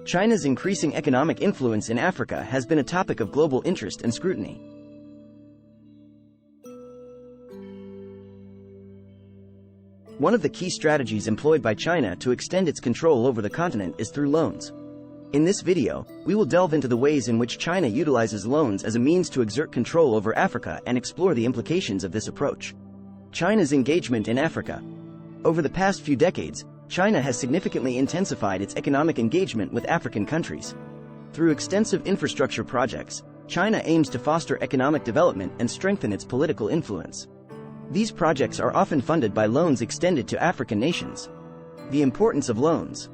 China's increasing economic influence in Africa has been a topic of global interest and scrutiny. One of the key strategies employed by China to extend its control over the continent is through loans. In this video, we will delve into the ways in which China utilizes loans as a means to exert control over Africa and explore the implications of this approach. China's engagement in Africa. Over the past few decades, China has significantly intensified its economic engagement with African countries. Through extensive infrastructure projects, China aims to foster economic development and strengthen its political influence. These projects are often funded by loans extended to African nations. The importance of loans.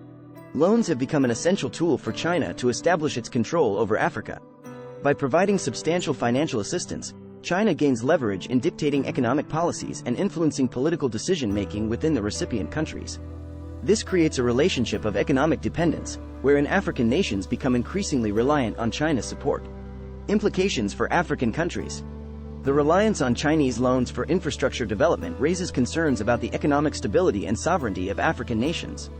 Loans have become an essential tool for China to establish its control over Africa. By providing substantial financial assistance, China gains leverage in dictating economic policies and influencing political decision-making within the recipient countries. This creates a relationship of economic dependence, wherein African nations become increasingly reliant on China's support. Implications for African countries. The reliance on Chinese loans for infrastructure development raises concerns about the economic stability and sovereignty of African nations.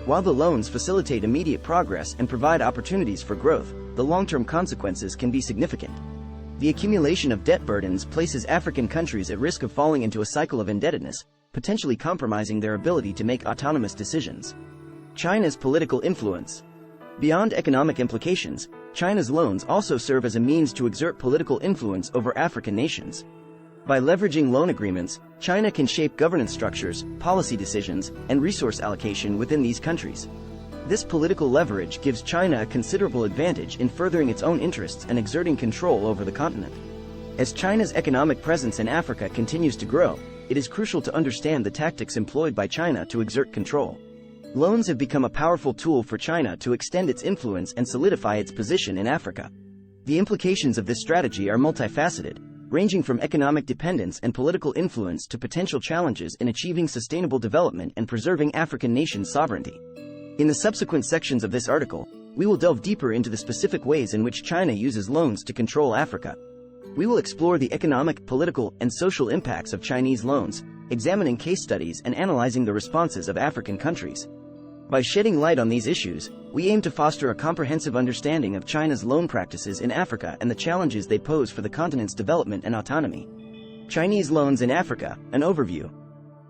While the loans facilitate immediate progress and provide opportunities for growth, the long-term consequences can be significant. The accumulation of debt burdens places African countries at risk of falling into a cycle of indebtedness, potentially compromising their ability to make autonomous decisions. China's political influence. Beyond economic implications, China's loans also serve as a means to exert political influence over African nations. By leveraging loan agreements, China can shape governance structures, policy decisions, and resource allocation within these countries. This political leverage gives China a considerable advantage in furthering its own interests and exerting control over the continent. As China's economic presence in Africa continues to grow, it is crucial to understand the tactics employed by China to exert control. Loans have become a powerful tool for China to extend its influence and solidify its position in Africa. The implications of this strategy are multifaceted, ranging from economic dependence and political influence to potential challenges in achieving sustainable development and preserving African nations' sovereignty. In the subsequent sections of this article, we will delve deeper into the specific ways in which China uses loans to control Africa. We will explore the economic, political, and social impacts of Chinese loans, examining case studies and analyzing the responses of African countries. By shedding light on these issues, we aim to foster a comprehensive understanding of China's loan practices in Africa and the challenges they pose for the continent's development and autonomy. Chinese loans in Africa, an overview.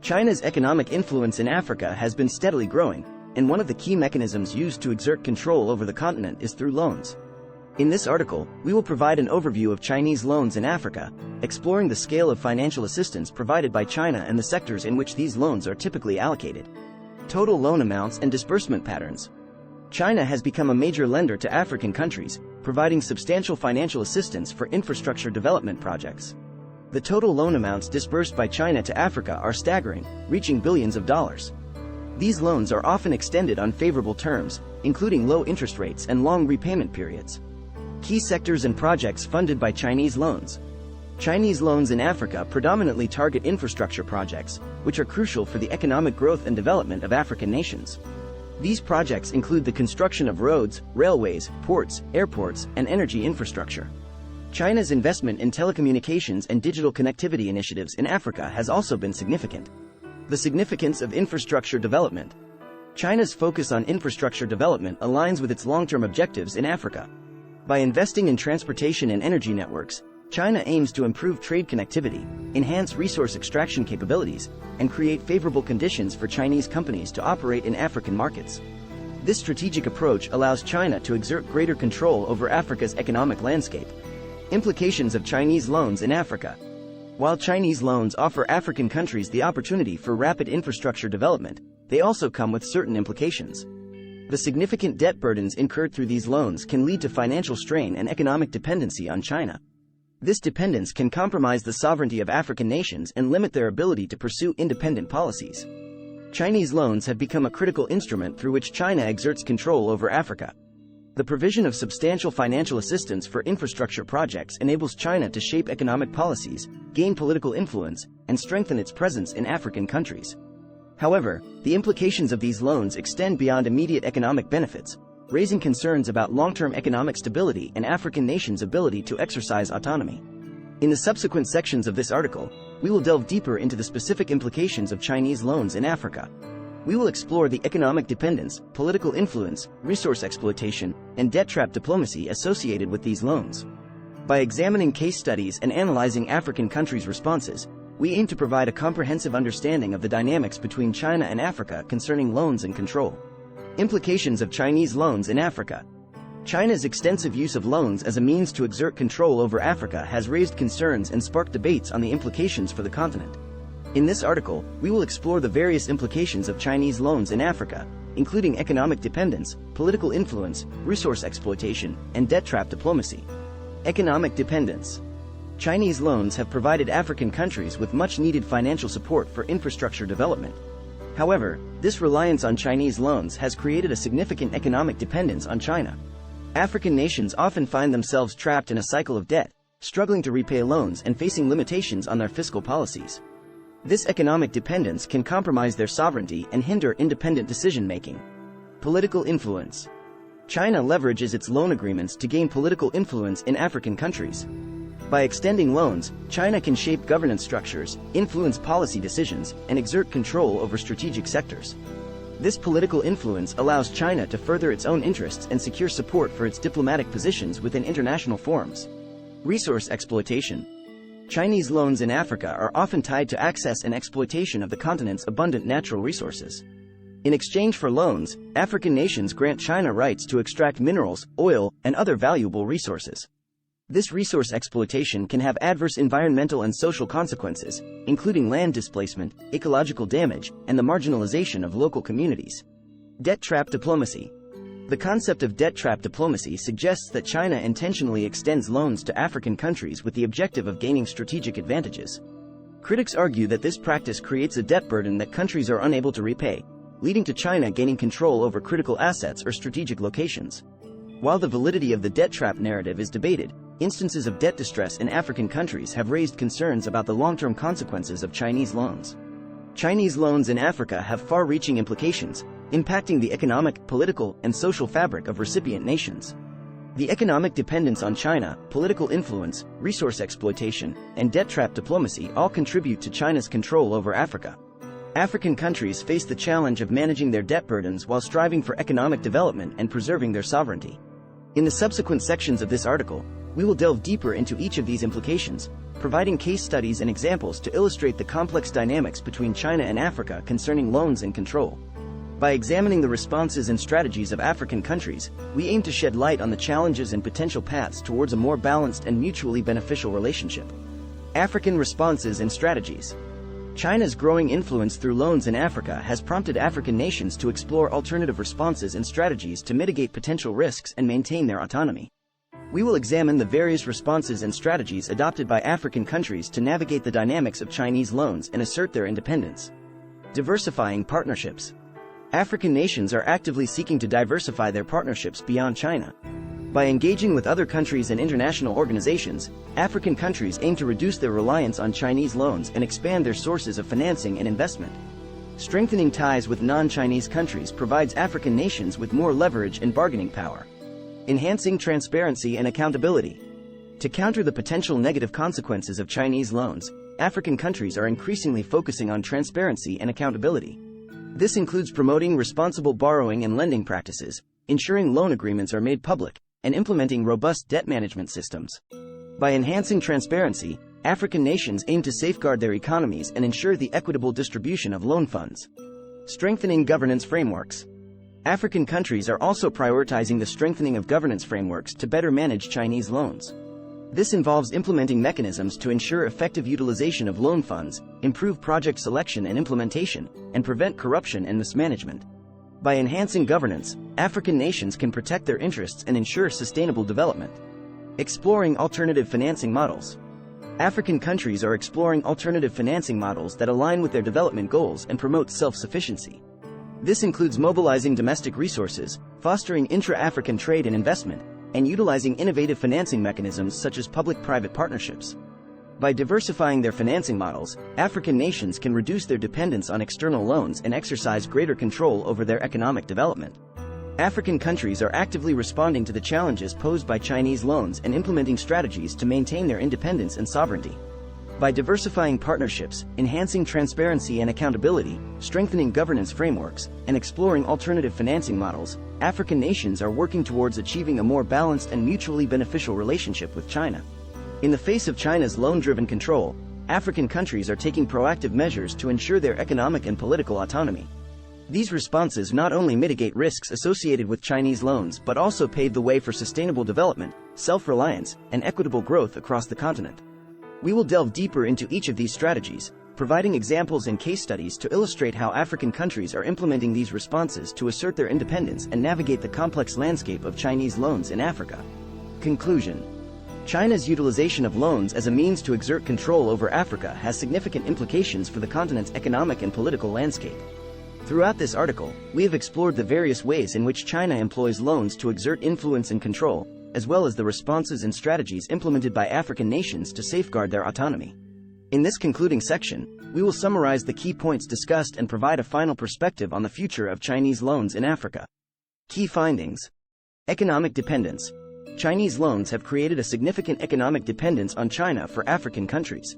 China's economic influence in Africa has been steadily growing, and one of the key mechanisms used to exert control over the continent is through loans. In this article, we will provide an overview of Chinese loans in Africa, exploring the scale of financial assistance provided by China and the sectors in which these loans are typically allocated. Total loan amounts and disbursement patterns. China has become a major lender to African countries, providing substantial financial assistance for infrastructure development projects. The total loan amounts disbursed by China to Africa are staggering, reaching billions of dollars. These loans are often extended on favorable terms, including low interest rates and long repayment periods. Key sectors and projects funded by Chinese loans. Chinese loans in Africa predominantly target infrastructure projects, which are crucial for the economic growth and development of African nations. These projects include the construction of roads, railways, ports, airports, and energy infrastructure. China's investment in telecommunications and digital connectivity initiatives in Africa has also been significant. The significance of infrastructure development. China's focus on infrastructure development aligns with its long-term objectives in Africa. By investing in transportation and energy networks, China aims to improve trade connectivity, enhance resource extraction capabilities, and create favorable conditions for Chinese companies to operate in African markets. This strategic approach allows China to exert greater control over Africa's economic landscape. Implications of Chinese loans in Africa. While Chinese loans offer African countries the opportunity for rapid infrastructure development, they also come with certain implications. The significant debt burdens incurred through these loans can lead to financial strain and economic dependency on China. This dependence can compromise the sovereignty of African nations and limit their ability to pursue independent policies. Chinese loans have become a critical instrument through which China exerts control over Africa. The provision of substantial financial assistance for infrastructure projects enables China to shape economic policies, gain political influence, and strengthen its presence in African countries. However, the implications of these loans extend beyond immediate economic benefits, raising concerns about long-term economic stability and African nations' ability to exercise autonomy. In the subsequent sections of this article, we will delve deeper into the specific implications of Chinese loans in Africa. we will explore the economic dependence, political influence, resource exploitation, and debt trap diplomacy associated with these loans. By examining case studies and analyzing African countries' responses, we aim to provide a comprehensive understanding of the dynamics between China and Africa concerning loans and control. Implications of Chinese loans in Africa. China's extensive use of loans as a means to exert control over Africa has raised concerns and sparked debates on the implications for the continent. In this article, we will explore the various implications of Chinese loans in Africa, including economic dependence, political influence, resource exploitation, and debt trap diplomacy. Economic dependence. Chinese loans have provided African countries with much-needed financial support for infrastructure development. However, this reliance on Chinese loans has created a significant economic dependence on China. African nations often find themselves trapped in a cycle of debt, struggling to repay loans and facing limitations on their fiscal policies. This economic dependence can compromise their sovereignty and hinder independent decision-making. Political influence. China leverages its loan agreements to gain political influence in African countries. By extending loans, China can shape governance structures, influence policy decisions, and exert control over strategic sectors. This political influence allows China to further its own interests and secure support for its diplomatic positions within international forums. Resource exploitation. Chinese loans in Africa are often tied to access and exploitation of the continent's abundant natural resources. In exchange for loans, African nations grant China rights to extract minerals, oil, and other valuable resources. This resource exploitation can have adverse environmental and social consequences, including land displacement, ecological damage, and the marginalization of local communities. Debt trap diplomacy. The concept of debt trap diplomacy suggests that China intentionally extends loans to African countries with the objective of gaining strategic advantages. Critics argue that this practice creates a debt burden that countries are unable to repay, leading to China gaining control over critical assets or strategic locations. While the validity of the debt trap narrative is debated, instances of debt distress in African countries have raised concerns about the long-term consequences of Chinese loans. Chinese loans in Africa have far-reaching implications, impacting the economic, political, and social fabric of recipient nations. The economic dependence on China, political influence, resource exploitation, and debt trap diplomacy all contribute to China's control over Africa. African countries face the challenge of managing their debt burdens while striving for economic development and preserving their sovereignty. In the subsequent sections of this article, we will delve deeper into each of these implications, providing case studies and examples to illustrate the complex dynamics between China and Africa concerning loans and control. By examining the responses and strategies of African countries, we aim to shed light on the challenges and potential paths towards a more balanced and mutually beneficial relationship. African responses and strategies. China's growing influence through loans in Africa has prompted African nations to explore alternative responses and strategies to mitigate potential risks and maintain their autonomy. We will examine the various responses and strategies adopted by African countries to navigate the dynamics of Chinese loans and assert their independence. Diversifying partnerships. African nations are actively seeking to diversify their partnerships beyond China. By engaging with other countries and international organizations, African countries aim to reduce their reliance on Chinese loans and expand their sources of financing and investment. Strengthening ties with non-Chinese countries provides African nations with more leverage and bargaining power. Enhancing transparency and accountability. To counter the potential negative consequences of Chinese loans, African countries are increasingly focusing on transparency and accountability. This includes promoting responsible borrowing and lending practices, ensuring loan agreements are made public, and implementing robust debt management systems. By enhancing transparency, African nations aim to safeguard their economies and ensure the equitable distribution of loan funds. Strengthening governance frameworks. African countries are also prioritizing the strengthening of governance frameworks to better manage Chinese loans. This involves implementing mechanisms to ensure effective utilization of loan funds, improve project selection and implementation, and prevent corruption and mismanagement. By enhancing governance, African nations can protect their interests and ensure sustainable development. Exploring alternative financing models. African countries are exploring alternative financing models that align with their development goals and promote self-sufficiency. This includes mobilizing domestic resources, fostering intra-African trade and investment, and utilizing innovative financing mechanisms such as public-private partnerships. By diversifying their financing models, African nations can reduce their dependence on external loans and exercise greater control over their economic development. African countries are actively responding to the challenges posed by Chinese loans and implementing strategies to maintain their independence and sovereignty. By diversifying partnerships, enhancing transparency and accountability, strengthening governance frameworks, and exploring alternative financing models, African nations are working towards achieving a more balanced and mutually beneficial relationship with China. In the face of China's loan-driven control, African countries are taking proactive measures to ensure their economic and political autonomy. These responses not only mitigate risks associated with Chinese loans but also pave the way for sustainable development, self-reliance, and equitable growth across the continent. We will delve deeper into each of these strategies, providing examples and case studies to illustrate how African countries are implementing these responses to assert their independence and navigate the complex landscape of Chinese loans in Africa. Conclusion: China's utilization of loans as a means to exert control over Africa has significant implications for the continent's economic and political landscape. Throughout this article, we have explored the various ways in which China employs loans to exert influence and control, as well as the responses and strategies implemented by African nations to safeguard their autonomy. In this concluding section, we will summarize the key points discussed and provide a final perspective on the future of Chinese loans in Africa. Key findings: economic dependence. Chinese loans have created a significant economic dependence on China for African countries.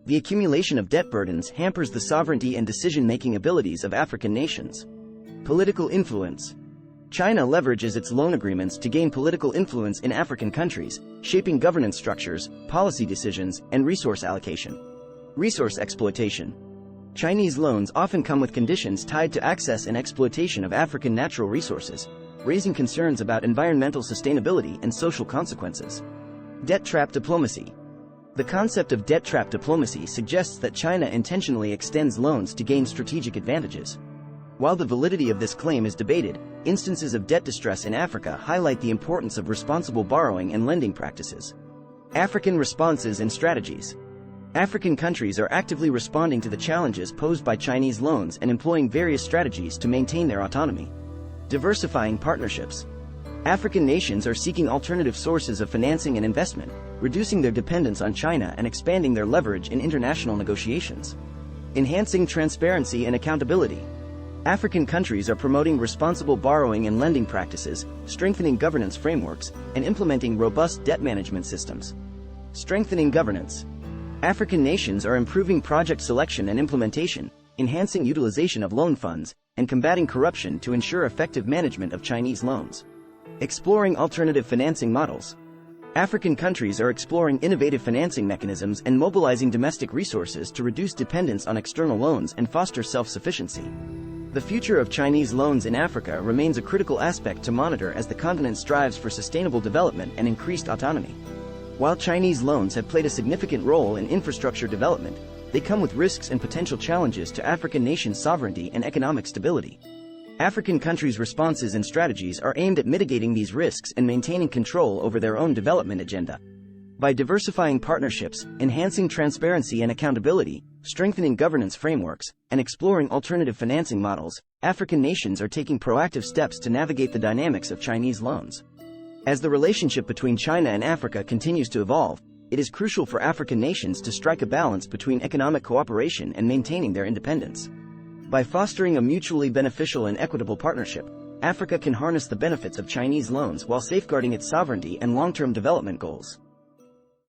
The accumulation of debt burdens hampers the sovereignty and decision-making abilities of African nations. Political influence. China leverages its loan agreements to gain political influence in African countries, shaping governance structures, policy decisions, and resource allocation. Resource exploitation. Chinese loans often come with conditions tied to access and exploitation of African natural resources, raising concerns about environmental sustainability and social consequences. Debt trap diplomacy. The concept of debt trap diplomacy suggests that China intentionally extends loans to gain strategic advantages. While the validity of this claim is debated, instances of debt distress in Africa highlight the importance of responsible borrowing and lending practices. African responses and strategies. African countries are actively responding to the challenges posed by Chinese loans and employing various strategies to maintain their autonomy. Diversifying partnerships. African nations are seeking alternative sources of financing and investment, reducing their dependence on China and expanding their leverage in international negotiations. Enhancing transparency and accountability. African countries are promoting responsible borrowing and lending practices, strengthening governance frameworks, and implementing robust debt management systems. Strengthening governance. African nations are improving project selection and implementation, enhancing utilization of loan funds, and combating corruption to ensure effective management of Chinese loans. Exploring alternative financing models. African countries are exploring innovative financing mechanisms and mobilizing domestic resources to reduce dependence on external loans and foster self-sufficiency. The future of Chinese loans in Africa remains a critical aspect to monitor as the continent strives for sustainable development and increased autonomy. While Chinese loans have played a significant role in infrastructure development, they come with risks and potential challenges to African nations' sovereignty and economic stability. African countries' responses and strategies are aimed at mitigating these risks and maintaining control over their own development agenda. By diversifying partnerships, enhancing transparency and accountability, strengthening governance frameworks, and exploring alternative financing models, African nations are taking proactive steps to navigate the dynamics of Chinese loans. As the relationship between China and Africa continues to evolve, it is crucial for African nations to strike a balance between economic cooperation and maintaining their independence. By fostering a mutually beneficial and equitable partnership, Africa can harness the benefits of Chinese loans while safeguarding its sovereignty and long-term development goals.